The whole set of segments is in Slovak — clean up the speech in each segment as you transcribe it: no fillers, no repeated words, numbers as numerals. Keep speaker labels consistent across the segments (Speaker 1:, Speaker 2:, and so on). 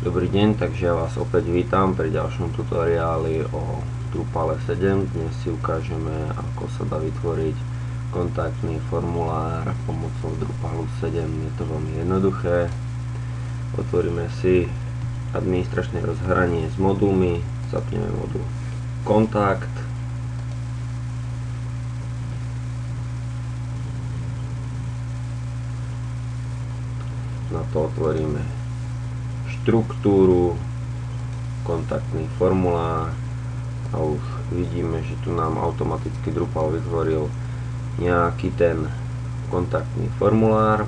Speaker 1: Dobrý deň, takže ja vás opäť vítam pri ďalšom tutoriáli o Drupale 7. Dnes si ukážeme, ako sa dá vytvoriť kontaktný formulár pomocou Drupalu 7. Je to veľmi jednoduché. Otvoríme si administračné rozhranie s modulmi, zapneme modul Kontakt. Na to otvoríme štruktúru, kontaktný formulár a už vidíme, že tu nám automaticky Drupal vytvoril nejaký ten kontaktný formulár,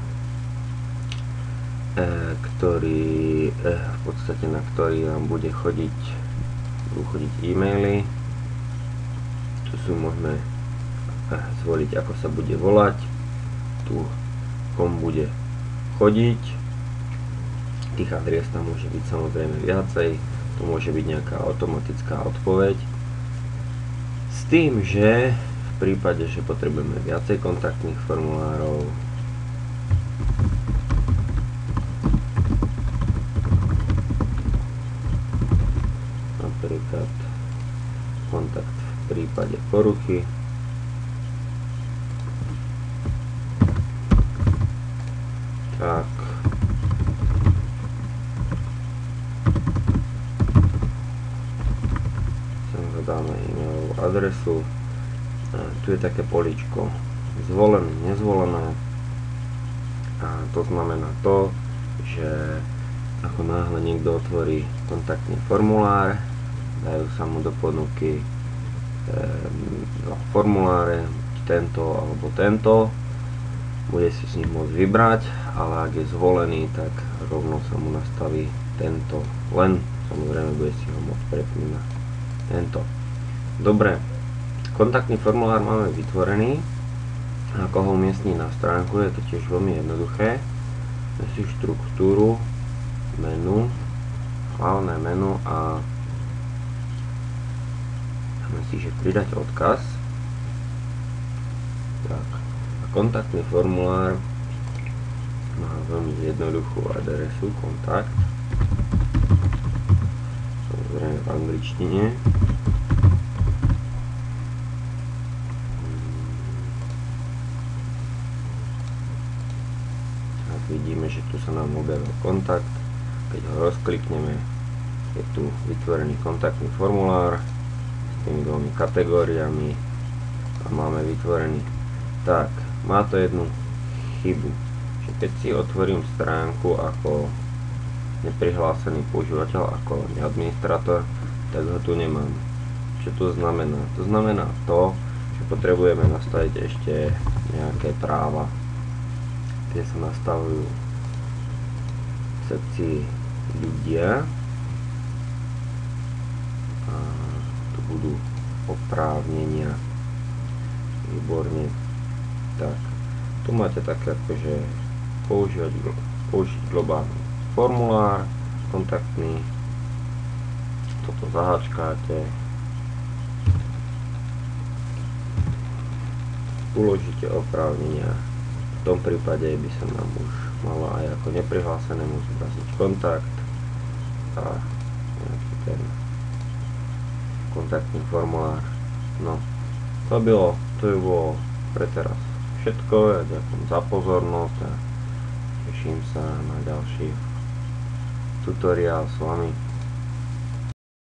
Speaker 1: v podstate na ktorý nám budú chodiť e-maily. Tu si môžeme zvoliť, ako sa bude volať, tu kom bude chodiť. Tých adries tam môže byť samozrejme viacej, to môže byť nejaká automatická odpoveď. S tým, že v prípade, že potrebujeme viacej kontaktných formulárov, napríklad kontakt v prípade poruchy, tak dáme e-mailovú adresu. Tu je také políčko zvolené, nezvolené, a to znamená to, že ako náhle niekto otvorí kontaktný formulár, dajú sa mu do ponuky dva formuláre, tento alebo tento, bude si z nich môcť vybrať, ale ak je zvolený, tak rovno sa mu nastaví tento, len samozrejme bude si ho môcť prepnúť na tento. Dobre, kontaktný formulár máme vytvorený. Ako ho umiestniť na stránku, je to tiež veľmi jednoduché. Máme si štruktúru, menu, hlavné menu a dáme si, že pridať odkaz. Tak. A kontaktný formulár má veľmi jednoduchú adresu, kontakt, samozrejme v angličtine. Vidíme, že tu sa nám objavil kontakt. Keď ho rozklikneme, je tu vytvorený kontaktný formulár s tými dvomi kategóriami a máme vytvorený. Tak, má to jednu chybu, že keď si otvorím stránku ako neprihlásený používateľ, ako administrátor, tak ho tu nemám. Čo to znamená? To znamená to, že potrebujeme nastaviť ešte nejaké práva. Tie sa nastavujú v sekcii ľudia a tu budú oprávnenia. Výborne. Tak, tu máte také akože použiť globálny formulár kontaktný, toto zaháčkáte, uložíte oprávnenia. V tom prípade by sa nám už malo aj ako neprihlásenému zobrazniť kontakt a nejaký ten kontaktný formulár. No, to by bolo pre teraz všetko. Ja ďakujem za pozornosť a teším sa na ďalší tutoriál s vami.